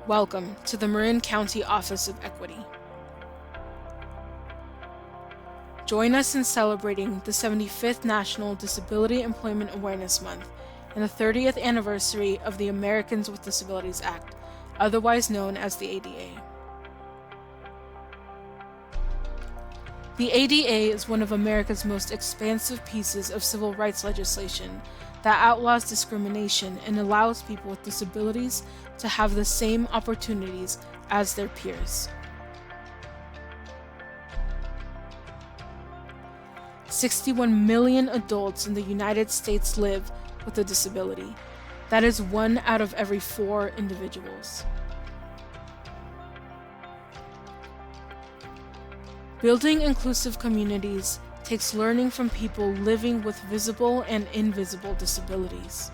Welcome to the Marin County Office of Equity. Join us in celebrating the 75th National Disability Employment Awareness Month and the 30th anniversary of the Americans with Disabilities Act, otherwise known as the ADA. The ADA is one of America's most expansive pieces of civil rights legislation that outlaws discrimination and allows people with disabilities to have the same opportunities as their peers. 61 million adults in the United States live with a disability. That is 1 out of every 4 individuals. Building inclusive communities takes learning from people living with visible and invisible disabilities.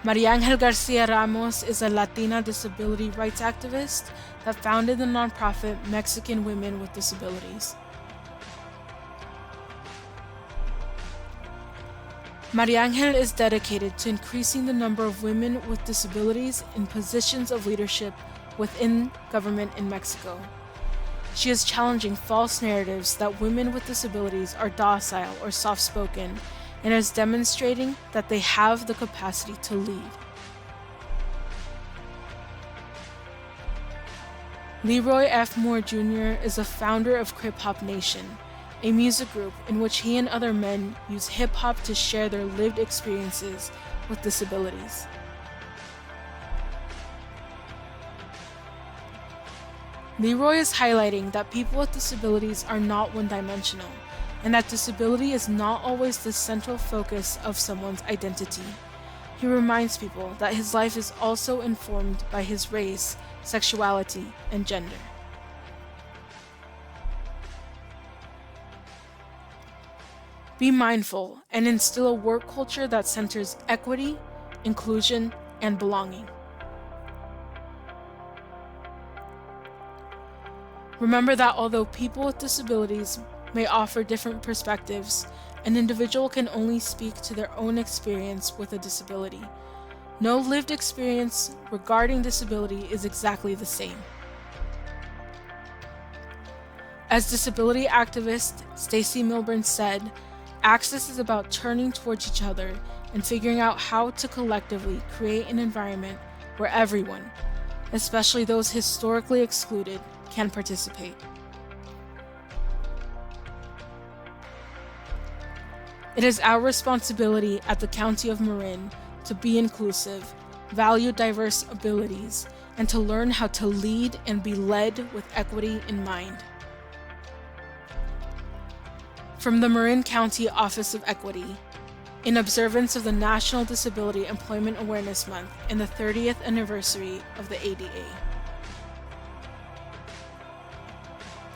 Maria Garcia Ramos is a Latina disability rights activist that founded the nonprofit Mexican Women with Disabilities. Maria Angel is dedicated to increasing the number of women with disabilities in positions of leadership within government in Mexico. She is challenging false narratives that women with disabilities are docile or soft-spoken, and is demonstrating that they have the capacity to lead. Leroy F. Moore Jr. is a founder of Crip Hop Nation, a music group in which he and other men use hip-hop to share their lived experiences with disabilities. Leroy is highlighting that people with disabilities are not one-dimensional, and that disability is not always the central focus of someone's identity. He reminds people that his life is also informed by his race, sexuality, and gender. Be mindful and instill a work culture that centers equity, inclusion, and belonging. Remember that although people with disabilities may offer different perspectives, an individual can only speak to their own experience with a disability. No lived experience regarding disability is exactly the same. As disability activist Stacey Milburn said, access is about turning towards each other and figuring out how to collectively create an environment where everyone, especially those historically excluded, can participate. It is our responsibility at the County of Marin to be inclusive, value diverse abilities, and to learn how to lead and be led with equity in mind. From the Marin County Office of Equity, in observance of the National Disability Employment Awareness Month and the 30th anniversary of the ADA.